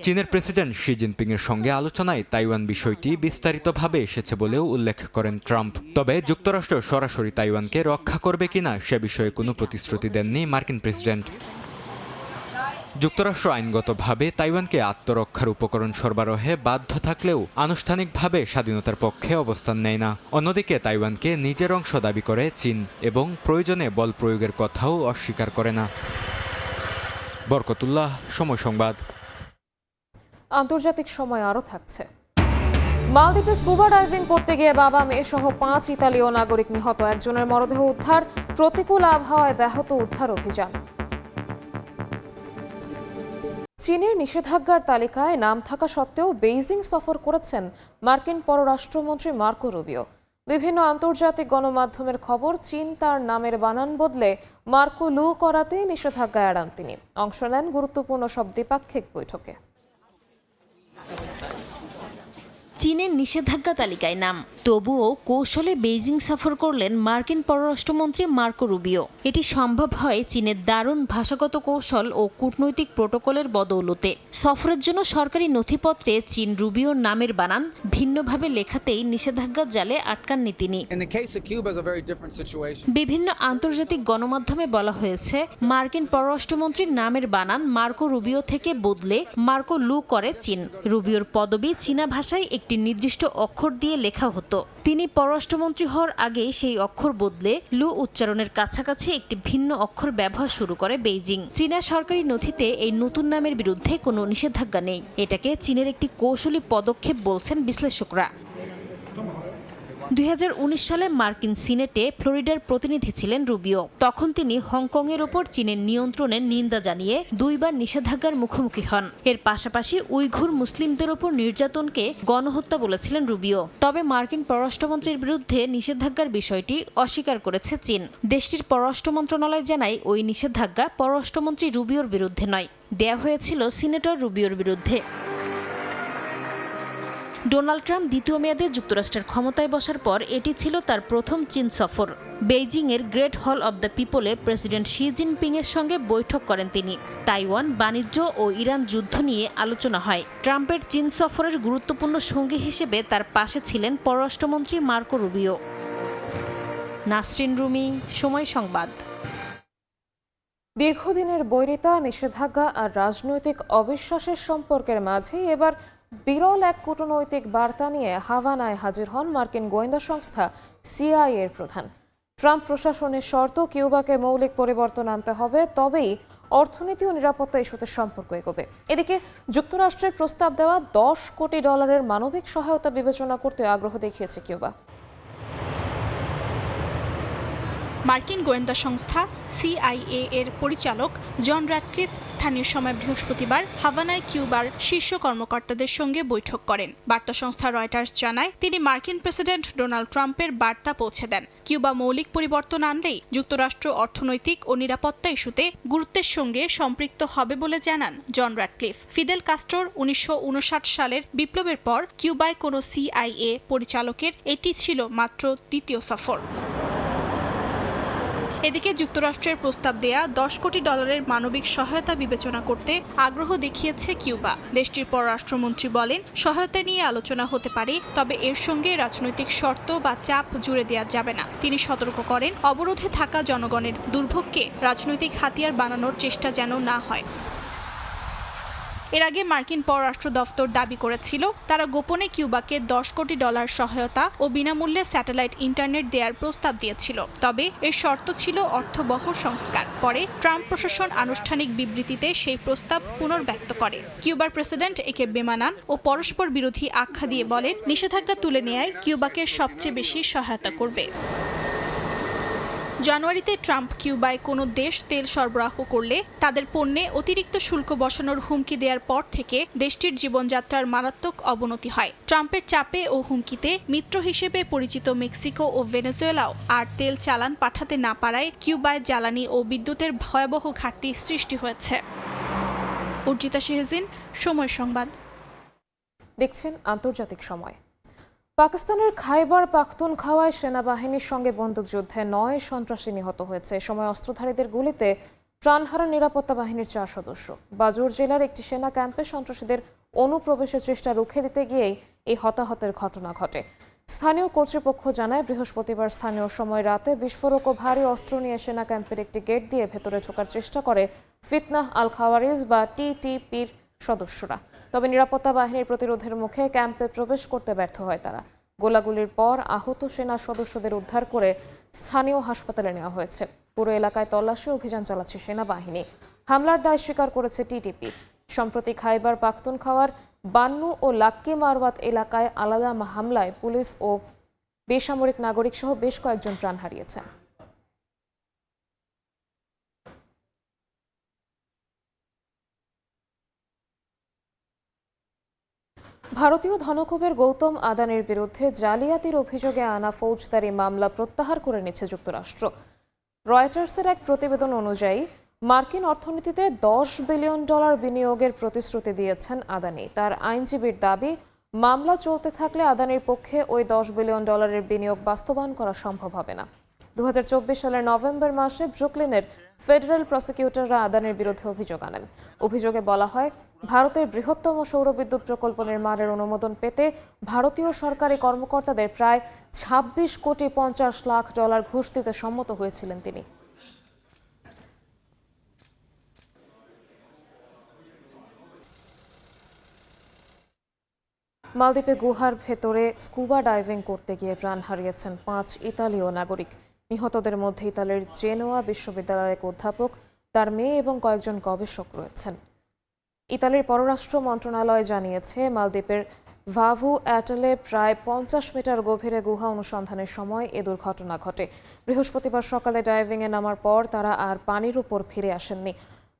চীনের প্রেসিডেন্ট শি জিনপিং এর সঙ্গে আলোচনায় তাইওয়ান বিষয়টি বিস্তারিতভাবে এসেছে বলেও উল্লেখ করেন ট্রাম্প। তবে যুক্তরাষ্ট্র সরাসরি তাইওয়ানকে রক্ষা করবে কিনা সে বিষয়ে কোনো প্রতিশ্রুতি দেননি মার্কিন প্রেসিডেন্ট। যুক্তরাষ্ট্র আইনগতভাবে তাইওয়ানকে আত্মরক্ষার উপকরণ সরবরাহে বাধ্য থাকলেও আনুষ্ঠানিকভাবে স্বাধীনতার পক্ষে অবস্থান নেয় না। অন্যদিকে তাইওয়ানকে নিজের অংশ দাবি করে চীন এবং প্রয়োজনে বল প্রয়োগের কথাও অস্বীকার করে না। বরকতুল্লাহ, সময় সংবাদ। আন্তর্জাতিক সময় আরও থাকছে। মালদ্বীপে স্কুবা ডাইভিং করতে গিয়ে বাবা মেয়ে সহ 5 ইতালীয় নাগরিক নিহত, একজনের মরদেহ উদ্ধার। প্রতিকূল আবহাওয়ায় ব্যাহত উদ্ধার অভিযান। চীনের নিষেধাজ্ঞার তালিকায় নাম থাকা সত্ত্বেও বেইজিং সফর করেছেন মার্কিন পররাষ্ট্রমন্ত্রী মার্কো রুবিও। বিভিন্ন আন্তর্জাতিক গণমাধ্যমের খবর, চীন তার নামের বানান বদলে মার্কো লু করাতে নিষেধাজ্ঞা এড়ান তিনি। অংশ নেন গুরুত্বপূর্ণ সব দ্বিপাক্ষিক বৈঠকে। চীনের নিষেধাজ্ঞা তালিকায় নাম তবুও কৌশলে বেইজিং সফর করলেন মার্কিন পররাষ্ট্রমন্ত্রী মার্কো রুবিও। এটি সম্ভব হয় চীনের দারুণ ভাষাগত কৌশল ও কূটনৈতিক প্রটোকলের বদৌলতে। সফরের জন্য সরকারি নথিপত্রে চীন রুবিওর নামের বানান ভিন্নভাবে লেখাতেই নিষেধাজ্ঞার জালে আটকাননি তিনি। বিভিন্ন আন্তর্জাতিক গণমাধ্যমে বলা হয়েছে, মার্কিন পররাষ্ট্রমন্ত্রীর নামের বানান মার্কো রুবিও থেকে বদলে মার্কো লু করে চীন। রুবিওর পদবি চীনা ভাষায় একটি নির্দিষ্ট অক্ষর দিয়ে লেখা হতো। তিনি পররাষ্ট্রমন্ত্রী হওয়ার আগেই সেই অক্ষর বদলে লু উচ্চারণের কাছাকাছি একটি ভিন্ন অক্ষর ব্যবহার শুরু করে বেইজিং। চীনা সরকারি নথিতে এই নতুন নামের বিরুদ্ধে কোনো নিষেধাজ্ঞা নেই। এটাকে চীনের একটি কৌশলী পদক্ষেপ বলছেন বিশ্লেষকরা। 2019 সালে মার্কিন সিনেটে ফ্লোরিডার প্রতিনিধি ছিলেন রুবিও। তখন তিনি হংকংয়ের ওপর চীনের নিয়ন্ত্রণের নিন্দা জানিয়ে দুইবার নিষেধাজ্ঞার মুখোমুখি হন। এর পাশাপাশি উইঘুর মুসলিমদের ওপর নির্যাতনকে গণহত্যা বলেছিলেন রুবিও। তবে মার্কিন পররাষ্ট্রমন্ত্রীর বিরুদ্ধে নিষেধাজ্ঞার বিষয়টি অস্বীকার করেছে চীন। দেশটির পররাষ্ট্র মন্ত্রণালয় জানায়, ওই নিষেধাজ্ঞা পররাষ্ট্রমন্ত্রী রুবিওর বিরুদ্ধে নয়, দেয়া হয়েছিল সিনেটর রুবিওর বিরুদ্ধে। ডোনাল্ড ট্রাম্প দ্বিতীয় মেয়াদে যুক্তরাষ্ট্রের ক্ষমতায় বসার পর এটি ছিল তার প্রথম চীন সফর। বেইজিংয়ের গ্রেট হল অব দ্য পিপলে প্রেসিডেন্ট শি জিনপিংয়ের সঙ্গে বৈঠক করেন তিনি। তাইওয়ান, বাণিজ্য ও ইরান যুদ্ধ নিয়ে আলোচনা হয়। ট্রাম্পের চীন সফরের গুরুত্বপূর্ণ সঙ্গী হিসেবে তার পাশে ছিলেন পররাষ্ট্রমন্ত্রী মার্কো রুবিও। নাসরিন রুমি, সময় সংবাদ। দীর্ঘদিনের বৈরিতা, নিষেধাজ্ঞা আর রাজনৈতিক অবিশ্বাসের সম্পর্কের মাঝে এবার বিরল এক কূটনৈতিক বার্তা নিয়ে হাভানায় হাজির হন মার্কিন গোয়েন্দা সংস্থা সিআইএ এর প্রধান। ট্রাম্প প্রশাসনের শর্ত, কিউবাকে মৌলিক পরিবর্তন আনতে হবে, তবেই অর্থনীতি ও নিরাপত্তা ইস্যুতে সম্পর্ক এগোবে। এদিকে যুক্তরাষ্ট্রের প্রস্তাব দেওয়া $10 কোটি মানবিক সহায়তা বিবেচনা করতে আগ্রহ দেখিয়েছে কিউবা। মার্কিন গোয়েন্দা সংস্থা সিআইএ এর পরিচালক জন র্যাডক্লিফ স্থানীয় সময় বৃহস্পতিবার হাভানায় কিউবার শীর্ষ কর্মকর্তাদের সঙ্গে বৈঠক করেন। বার্তা সংস্থা রয়টার্স জানায়, তিনি মার্কিন প্রেসিডেন্ট ডোনাল্ড ট্রাম্পের বার্তা পৌঁছে দেন। কিউবা মৌলিক পরিবর্তন আনলেই যুক্তরাষ্ট্র অর্থনৈতিক ও নিরাপত্তা ইস্যুতে গুরুত্বের সঙ্গে সম্পৃক্ত হবে বলে জানান জন র্যাডক্লিফ। ফিদেল কাস্ট্রোর 1959 সালের বিপ্লবের পর কিউবায় কোনো সিআইএ পরিচালকের এটি ছিল মাত্র দ্বিতীয় সফর। এদিকে যুক্তরাষ্ট্রের প্রস্তাব দেয়া $10 কোটি মানবিক সহায়তা বিবেচনা করতে আগ্রহ দেখিয়েছে কিউবা। দেশটির পররাষ্ট্রমন্ত্রী বলেন, সহায়তা নিয়ে আলোচনা হতে পারে, তবে এর সঙ্গে রাজনৈতিক শর্ত বা চাপ জুড়ে দেওয়া যাবে না। তিনি সতর্ক করেন, অবরোধে থাকা জনগণের দুর্ভোগকে রাজনৈতিক হাতিয়ার বানানোর চেষ্টা যেন না হয়। এর আগে মার্কিন পররাষ্ট্র দফতর দাবি করেছিল, তারা গোপনে কিউবাকে $10 কোটি সহায়তা ও বিনামূল্যে স্যাটেলাইট ইন্টারনেট দেওয়ার প্রস্তাব দিয়েছিল। তবে এর শর্ত ছিল অর্থবহ সংস্কার। পরে ট্রাম্প প্রশাসন আনুষ্ঠানিক বিবৃতিতে সেই প্রস্তাব পুনর্ব্যক্ত করে। কিউবার প্রেসিডেন্ট একে বেমানান ও পরস্পর বিরোধী আখ্যা দিয়ে বলেন, নিষেধাজ্ঞা তুলে নেয়ায় কিউবাকে সবচেয়ে বেশি সহায়তা করবে। জানুয়ারিতে ট্রাম্প কিউবায় কোনো দেশ তেল সরবরাহ করলে তাদের পণ্যে অতিরিক্ত শুল্ক বসানোর হুমকি দেওয়ার পর থেকে দেশটির জীবনযাত্রার মারাত্মক অবনতি হয়। ট্রাম্পের চাপে ও হুমকিতে মিত্র হিসেবে পরিচিত মেক্সিকো ও ভেনেজুয়েলাও আর তেল চালান পাঠাতে না পারায় কিউবায় জ্বালানি ও বিদ্যুতের ভয়াবহ ঘাটতি সৃষ্টি হয়েছে। অর্জিতা শেহজিন, সময় সংবাদ। দেখছেন আন্তর্জাতিক সময়। পাকিস্তানের খাইবার পাখতুনখাওয়ায় সেনাবাহিনীর সঙ্গে বন্দুকযুদ্ধে 9 সন্ত্রাসী নিহত হয়েছে। এ সময় অস্ত্রধারীদের গুলিতে প্রাণ হারান নিরাপত্তা বাহিনীর 4 সদস্য। বাজুর জেলার একটি সেনা ক্যাম্পে সন্ত্রাসীদের অনুপ্রবেশের চেষ্টা রুখে দিতে গিয়েই এই হতাহতের ঘটনা ঘটে। স্থানীয় কর্তৃপক্ষ জানায়, বৃহস্পতিবার স্থানীয় সময় রাতে বিস্ফোরক ও ভারী অস্ত্র নিয়ে সেনা ক্যাম্পের একটি গেট দিয়ে ভেতরে ঢোকার চেষ্টা করে ফিতনাহ আল খাওয়ারিজ বা টিটিপির সদস্যরা। তবে নিরাপত্তা বাহিনীর প্রতিরোধের মুখে ক্যাম্পে প্রবেশ করতে ব্যর্থ হয় তারা। গোলাগুলির পর আহত সেনা সদস্যদের উদ্ধার করে স্থানীয় হাসপাতালে নেওয়া হয়েছে। পুরো এলাকায় তল্লাশি অভিযান চালাচ্ছে সেনাবাহিনী। হামলার দায় স্বীকার করেছে টিটিপি। সম্প্রতি খাইবার পাখতুনখাওয়ার বান্নু ও লাক্কি মারওয়াত এলাকায় আলাদা হামলায় পুলিশ ও বেসামরিক নাগরিক সহ বেশ কয়েকজন প্রাণ হারিয়েছেন। ভারতীয় ধনকুবের গৌতম আদানির বিরুদ্ধে জালিয়াতির অভিযোগে আনা ফৌজদারি মামলা প্রত্যাহার করে নিচ্ছে যুক্তরাষ্ট্র। রয়টার্সের এক প্রতিবেদন অনুযায়ী মার্কিন অর্থনীতিতে $10 বিলিয়ন বিনিয়োগের প্রতিশ্রুতি দিয়েছেন আদানি। তার আইনজীবীর দাবি, মামলা চলতে থাকলে আদানির পক্ষে ওই $10 বিলিয়ন বিনিয়োগ বাস্তবায়ন করা সম্ভব হবে না। 2024 সালের নভেম্বর মাসে ব্রুকলিনের ফেডারেল প্রসিকিউটররা আদানির বিরুদ্ধে অভিযোগ আনেন। অভিযোগে বলা হয়, ভারতের বৃহত্তম সৌরবিদ্যুৎ প্রকল্প নির্মাণের অনুমোদন পেতে ভারতীয় সরকারি কর্মকর্তাদের প্রায় $26.50 কোটি ঘুষ দিতে সম্মত হয়েছিলেন তিনি। মালদ্বীপে গুহার ভেতরে স্কুবা ডাইভিং করতে গিয়ে প্রাণ হারিয়েছেন 5 ইতালীয় নাগরিক। নিহতদের মধ্যে ইতালির জেনোয়া বিশ্ববিদ্যালয়ের এক অধ্যাপক, তার মেয়ে এবং কয়েকজন গবেষক রয়েছেন। ইতালির পররাষ্ট্র মন্ত্রণালয় জানিয়েছে, মালদ্বীপের ভাভু অ্যাটলে প্রায় 50 মিটার গভীরে গুহা অনুসন্ধানের সময় এ দুর্ঘটনা ঘটে। বৃহস্পতিবার সকালে ডাইভিংয়ে নামার পর তারা আর পানির উপর ফিরে আসেননি।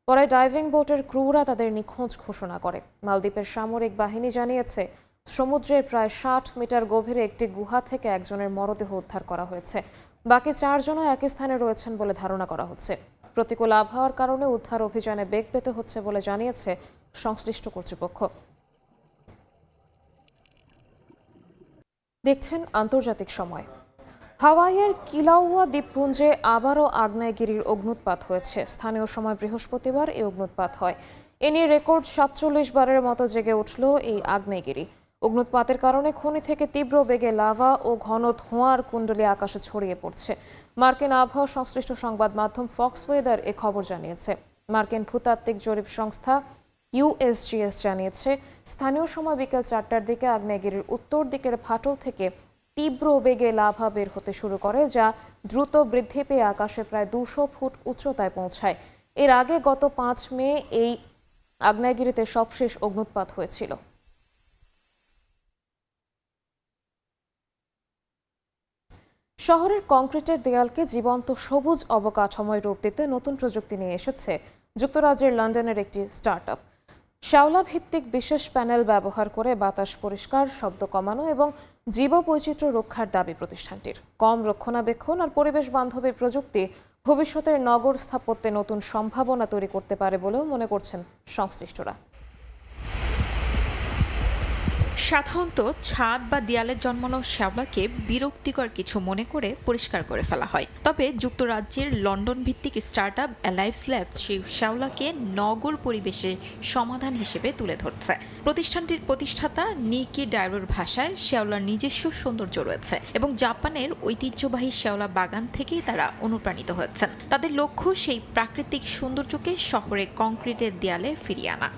পরে ডাইভিং বোটের ক্রুরা তাদের নিখোঁজ ঘোষণা করে। মালদ্বীপের সামরিক বাহিনী জানিয়েছে, সমুদ্রের প্রায় 60 মিটার গভীরে একটি গুহা থেকে একজনের মরদেহ উদ্ধার করা হয়েছে। বাকি 4 জনও একই স্থানে রয়েছেন বলে ধারণা করা হচ্ছে। প্রতিকূল আবহাওয়ার কারণে উদ্ধার অভিযানে বেগ পেতে হচ্ছে বলে জানিয়েছে সংশ্লিষ্ট কর্তৃপক্ষ। দেখছেন আন্তর্জাতিক সময়। হাওয়াইয়ের কিলাউয়া দ্বীপপুঞ্জে আবারও আগ্নেয়গিরির অগ্নুৎপাত হয়েছে। স্থানীয় সময় বৃহস্পতিবার এই অগ্নুৎপাত হয়। এ নিয়ে রেকর্ড 47 বারের মতো জেগে উঠল এই আগ্নেয়গিরি। অগ্নুৎপাতের কারণে খনি থেকে তীব্র বেগে লাভা ও ঘন ধোঁয়ার কুণ্ডলী আকাশে ছড়িয়ে পড়ছে। মার্কিন আবহাওয়া সংশ্লিষ্ট সংবাদ মাধ্যম ফক্স ওয়েদার এ খবর জানিয়েছে। মার্কিন ভূতাত্ত্বিক জরিপ সংস্থা USGS জানিয়েছে, স্থানীয় সময় বিকেল 4টার দিকে আগ্নেয়গিরির উত্তর দিকের ফাটল থেকে তীব্র বেগে লাভা বের হতে শুরু করে, যা দ্রুত বৃদ্ধি পেয়ে আকাশে প্রায় 200 ফুট উচ্চতায় পৌঁছায়। এর আগে গত 5 মে এই আগ্নেয়গিরিতে সবশেষ অগ্নুৎপাত হয়েছিল। শহরের কংক্রিটের দেয়ালকে জীবন্ত সবুজ অবকাঠামোয় রূপ দিতে নতুন প্রযুক্তি নিয়ে এসেছে যুক্তরাজ্যের লন্ডনের একটি স্টার্টআপ। শ্যাওলা ভিত্তিক বিশেষ প্যানেল ব্যবহার করে বাতাস পরিষ্কার, শব্দ কমানো এবং জীববৈচিত্র্য রক্ষার দাবি প্রতিষ্ঠানটির। কম রক্ষণাবেক্ষণ আর পরিবেশ বান্ধব প্রযুক্তি ভবিষ্যতের নগর স্থাপত্যে নতুন সম্ভাবনা তৈরি করতে পারে বলেও মনে করছেন সংশ্লিষ্টরা। সাধারণত ছাদ বা দেয়ালে জন্মানো শ্যাওলাকে বিরক্তিকর কিছু মনে করে পরিষ্কার করে ফেলা হয়। তবে যুক্তরাজ্যের লন্ডন ভিত্তিক স্টার্টআপ অ্যালাইভ ল্যাবস সেই শ্যাওলাকে নগর পরিবেশে সমাধান হিসেবে তুলে ধরছে। প্রতিষ্ঠানটির প্রতিষ্ঠাতা নিকি ডায়রোর ভাষায়, শ্যাওলার নিজস্ব সৌন্দর্য রয়েছে এবং জাপানের ঐতিহ্যবাহী শ্যাওলা বাগান থেকেই তারা অনুপ্রাণিত হয়েছেন। তাদের লক্ষ্য সেই প্রাকৃতিক সৌন্দর্যকে শহরে কংক্রিটের দেয়ালে ফিরিয়ে আনা।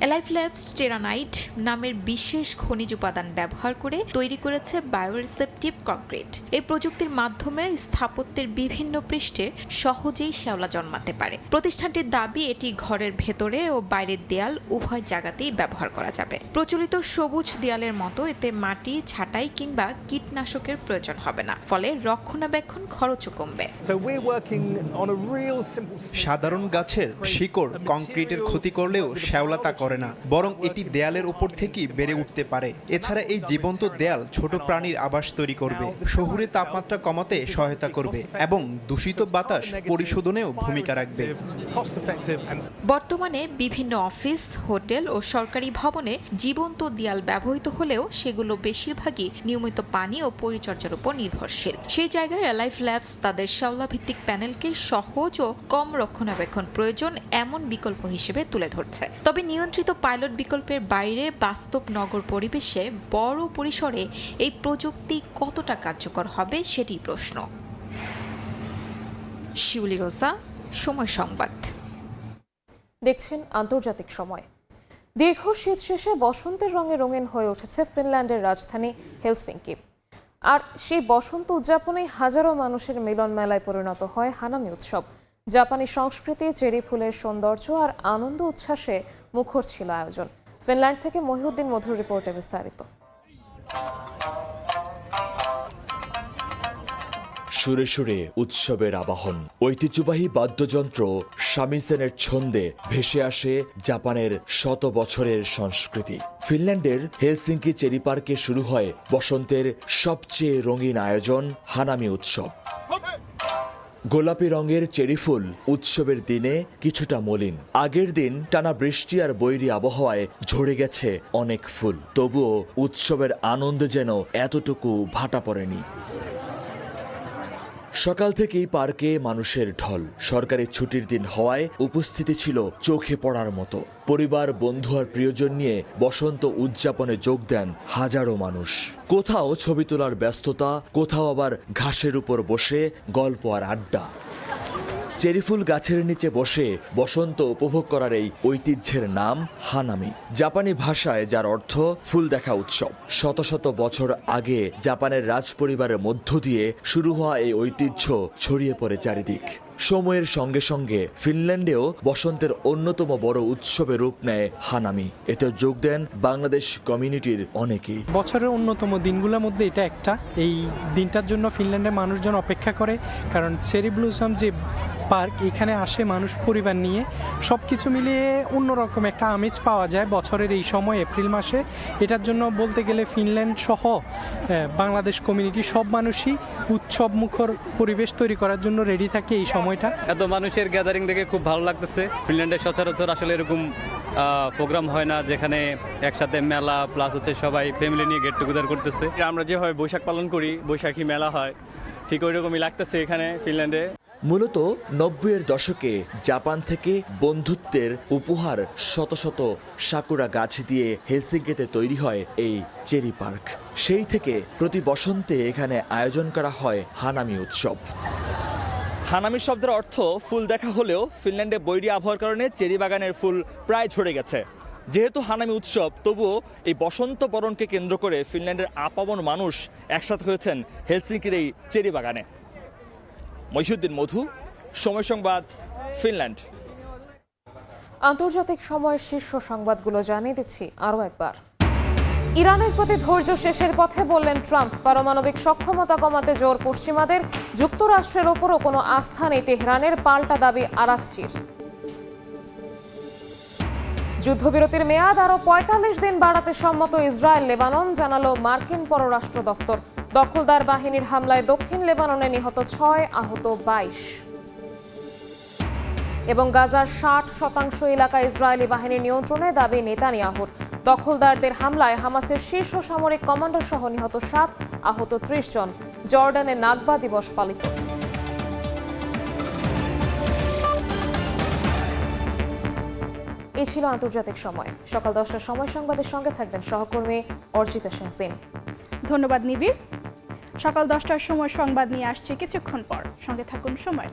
অ্যালাইভ ল্যাবস টেরানাইট নামের বিশেষ খনিজ উপাদান ব্যবহার করে তৈরি করেছে বায়োরিসেপটিভ কংক্রিট। এই প্রযুক্তির মাধ্যমে স্থাপত্যের বিভিন্ন পৃষ্ঠে সহজেই শ্যাওলা জন্মাতে পারে। প্রতিষ্ঠানটির দাবি, এটি ঘরের ভেতরে ও বাইরের দেয়াল উভয় জায়গাতেই ব্যবহার করা যাবে। প্রচলিত সবুজ দেয়ালের মতো এতে মাটি ছাঁটাই কিংবা কীটনাশকের প্রয়োজন হবে না, ফলে রক্ষণাবেক্ষণ খরচও কমবে। সাধারণ গাছের শিকড় কংক্রিটের ক্ষতি করলেও শ্যাওলা তা করে না, বরং এটি দেয়ালের উপর থেকেই বেড়ে উঠতে পারে। এছাড়া এই জীবন্ত দেয়াল ছোট প্রাণীর আবাস তৈরি করবে, শহুরে তাপমাত্রা কমাতে সহায়তা করবে এবং দূষিত বাতাস পরিশোধনেও ভূমিকা রাখবে। বর্তমানে বিভিন্ন অফিস, হোটেল ও সরকারি ভবনে জীবন্ত দেয়াল ব্যবহৃত হলেও সেগুলো বেশিরভাগই নিয়মিত পানি ও পরিচর্যার উপর নির্ভরশীল। সেই জায়গায় অ্যালাইভ ল্যাবস তাদের শ্যাওলা ভিত্তিক প্যানেলকে সহজ ও কম রক্ষণাবেক্ষণ প্রয়োজন এমন বিকল্প হিসেবে তুলে ধরছে। তবে নিয়ন্ত্রিত পাইলট বিকল্পের বাইরে বাস্তব নগর পরিবেশে বড় পরিসরে এই প্রযুক্তি কতটা কার্যকর হবে সেটি প্রশ্ন। শিউলি রোজা, সময় সংবাদ। দেখছেন আন্তর্জাতিক সময়। দীর্ঘ শীত শেষে বসন্তের রঙে রঙিন হয়ে উঠেছে ফিনল্যান্ডের রাজধানী হেলসিঙ্কি। আর সেই বসন্ত উদযাপনে হাজারো মানুষের মিলন মেলায় পরিণত হয় হানামি উৎসব। জাপানি সংস্কৃতি, চেরি ফুলের সৌন্দর্য আর আনন্দ উচ্ছ্বাসে মুখর ছিল আয়োজন। ফিনল্যান্ড থেকে মহিউদ্দিন মধুর রিপোর্টে বিস্তারিত। সুরে সুরে উৎসবের আবাহন, ঐতিহ্যবাহী বাদ্যযন্ত্র শামিসেনের ছন্দে ভেসে আসে জাপানের শত বছরের সংস্কৃতি। ফিনল্যান্ডের হেলসিঙ্কি চেরি পার্কে শুরু হয় বসন্তের সবচেয়ে রঙিন আয়োজন হানামি উৎসব। গোলাপি রঙের চেরি ফুল উৎসবের দিনে কিছুটা মলিন। আগের দিন টানা বৃষ্টি আর বৈরী আবহাওয়ায় ঝরে গেছে অনেক ফুল, তবুও উৎসবের আনন্দে যেন এতটুকু ভাটা পড়েনি। সকাল থেকেই পার্কে মানুষের ঢল। সরকারি ছুটির দিন হওয়ায় উপস্থিতি ছিল চোখে পড়ার মতো। পরিবার, বন্ধু আর প্রিয়জন নিয়ে বসন্ত উদযাপনে যোগ দেন হাজারো মানুষ। কোথাও ছবি তোলার ব্যস্ততা, কোথাও আবার ঘাসের উপর বসে গল্প আর আড্ডা। চেরিফুল গাছের নিচে বসে বসন্ত উপভোগ করার এই ঐতিহ্যের নাম হানামি। জাপানি ভাষায় যার অর্থ ফুল দেখা উৎসব। শত শত বছর আগে জাপানের রাজপরিবারের মধ্য দিয়ে শুরু হওয়া এই ঐতিহ্য ছড়িয়ে পড়ে চারিদিক। সময়ের সঙ্গে সঙ্গে ফিনল্যান্ডেও বসন্তের অন্যতম বড় উৎসবের রূপ নেয় হানামি। এতে যোগ দেন বাংলাদেশ কমিউনিটির অনেকেই। বছরের অন্যতম দিনগুলোর মধ্যে এটা একটা। এই দিনটার জন্য ফিনল্যান্ডের মানুষজন অপেক্ষা করে, কারণ চেরি ব্লসম যে পার্ক, এখানে আসে মানুষ পরিবার নিয়ে। সব কিছু মিলিয়ে অন্যরকম একটা আমেজ পাওয়া যায় বছরের এই সময়, এপ্রিল মাসে। এটার জন্য বলতে গেলে ফিনল্যান্ড সহ বাংলাদেশ কমিউনিটি সব মানুষই উৎসব মুখর পরিবেশ তৈরি করার জন্য রেডি থাকে এই সময়টা। এত মানুষের গ্যাদারিং দেখে খুব ভালো লাগতেছে। ফিনল্যান্ডে সচরাচর আসলে এরকম প্রোগ্রাম হয় না, যেখানে একসাথে মেলা প্লাস হচ্ছে সবাই ফ্যামিলি নিয়ে গেট টুগেদার করতেছে। আমরা যেভাবে বৈশাখ পালন করি, বৈশাখী মেলা হয়, ঠিক ওই রকমই লাগতেছে এখানে ফিনল্যান্ডে। মূলত 90-এর দশকে জাপান থেকে বন্ধুত্বের উপহার শত শত সাকুরা গাছ দিয়ে হেলসিঙ্কিতে তৈরি হয় এই চেরি পার্ক। সেই থেকে প্রতি বসন্তে এখানে আয়োজন করা হয় হানামি উৎসব। হানামি শব্দের অর্থ ফুল দেখা হলেও ফিনল্যান্ডে বৈরী আবহাওয়ার কারণে চেরি বাগানের ফুল প্রায় ঝরে গেছে। যেহেতু হানামি উৎসব, তবুও এই বসন্ত বরণকে কেন্দ্র করে ফিনল্যান্ডের আপামর মানুষ একসাথে হয়েছেন হেলসিঙ্কির এই চেরি বাগানে। মহিউদ্দিন মধু, সময় সংবাদ, ফিনল্যান্ড। আন্তর্জাতিক সময়ের শীর্ষ সংবাদগুলো জানিয়ে দিচ্ছি আরও একবার। ইরানের প্রতি ধৈর্য শেষের পথে বললেন ট্রাম্প। পারমাণবিক সক্ষমতা কমাতে জোর পশ্চিমাদের। যুক্তরাষ্ট্রের ওপরও কোনো আস্থা নেই তেহরানের, পাল্টা দাবি আরাকচির। যুদ্ধবিরতির মেয়াদ আরও ৪৫ দিন বাড়াতে সম্মত ইসরায়েল, লেবানন, জানালো মার্কিন পররাষ্ট্র দফতর। দখলদার বাহিনীর হামলায় দক্ষিণ লেবাননে নিহত ৬, আহত ২২। এবং গাজার ৬০% এলাকা ইসরায়েলি বাহিনীর নিয়ন্ত্রণে, দাবি নেতানিয়াহুর। দখলদারদের হামলায় হামাসের শীর্ষ সামরিক কমান্ডার সহ নিহত ৭, আহত ৩০ জন। জর্ডানে নাকবা দিবস পালিত। এই ছিল আন্তর্জাতিক সময়। সকাল 10টার সময় সংবাদের সঙ্গে থাকবেন সহকর্মী অর্জিতা শাহদিন। ধন্যবাদ নিবিড়। সকাল 10টার সময় সংবাদ নিয়ে আসছে কিছুক্ষণ পর, সঙ্গে থাকুন সময়।